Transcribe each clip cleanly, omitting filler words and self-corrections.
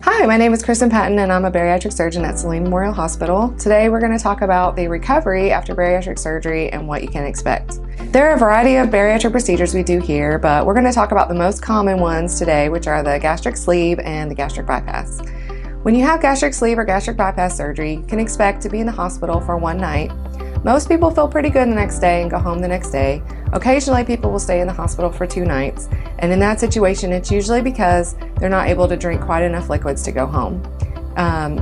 Hi, my name is Kristin Patton and I'm a bariatric surgeon at Saline Memorial Hospital. Today we're going to talk about the recovery after bariatric surgery and what you can expect. There are a variety of bariatric procedures we do here, but we're going to talk about the most common ones today, which are the gastric sleeve and the gastric bypass. When you have gastric sleeve or gastric bypass surgery, you can expect to be in the hospital for one night. Most people feel pretty good the next day and go home the next day. Occasionally people will stay in the hospital for 2 nights, and in that situation it's usually because they're not able to drink quite enough liquids to go home.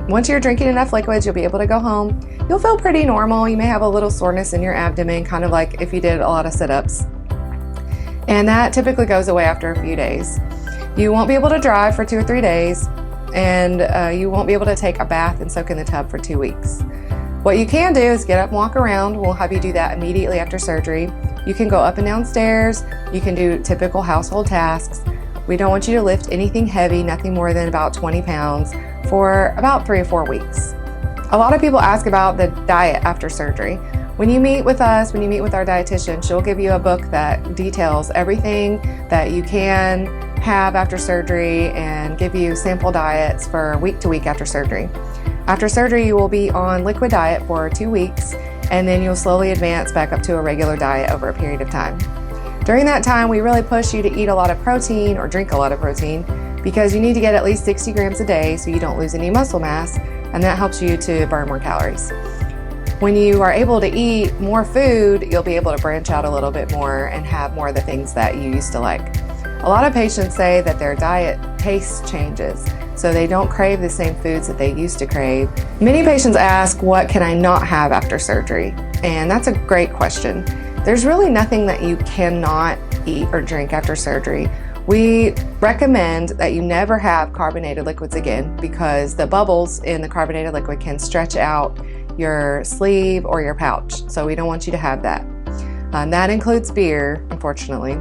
Once you're drinking enough liquids, you'll be able to go home. You'll feel pretty normal. You may have a little soreness in your abdomen, kind of like if you did a lot of sit-ups. And that typically goes away after a few days. You won't be able to drive for 2 or 3 days, and you won't be able to take a bath and soak in the tub for 2 weeks. What you can do is get up and walk around. We'll have you do that immediately after surgery. You can go up and down stairs. You can do typical household tasks. We don't want you to lift anything heavy, nothing more than about 20 pounds, for about 3 or 4 weeks. A lot of people ask about the diet after surgery. When you meet with us, when you meet with our dietitian, she'll give you a book that details everything that you can have after surgery and give you sample diets for week to week after surgery. After surgery, you will be on liquid diet for 2 weeks, and then you'll slowly advance back up to a regular diet over a period of time. During that time, we really push you to eat a lot of protein or drink a lot of protein because you need to get at least 60 grams a day so you don't lose any muscle mass, and that helps you to burn more calories. When you are able to eat more food, you'll be able to branch out a little bit more and have more of the things that you used to like. A lot of patients say that their diet taste changes, so they don't crave the same foods that they used to crave. Many patients ask, what can I not have after surgery? And that's a great question. There's really nothing that you cannot eat or drink after surgery. We recommend that you never have carbonated liquids again because the bubbles in the carbonated liquid can stretch out your sleeve or your pouch, so we don't want you to have that. That includes beer, unfortunately.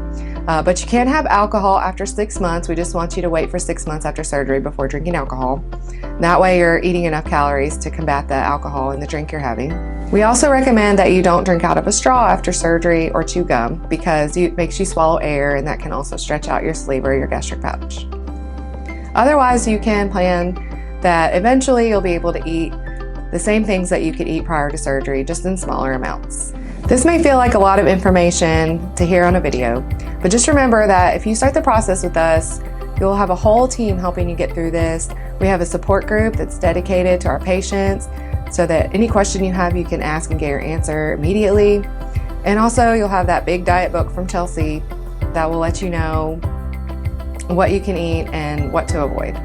But you can have alcohol after 6 months. We just want you to wait for 6 months after surgery before drinking alcohol. That way you're eating enough calories to combat the alcohol in the drink you're having. We also recommend that you don't drink out of a straw after surgery or chew gum because it makes you swallow air, and that can also stretch out your sleeve or your gastric pouch. Otherwise, you can plan that eventually you'll be able to eat the same things that you could eat prior to surgery, just in smaller amounts. This may feel like a lot of information to hear on a video, but just remember that if you start the process with us, you'll have a whole team helping you get through this. We have a support group that's dedicated to our patients so that any question you have, you can ask and get your answer immediately. And also, you'll have that big diet book from Chelsea that will let you know what you can eat and what to avoid.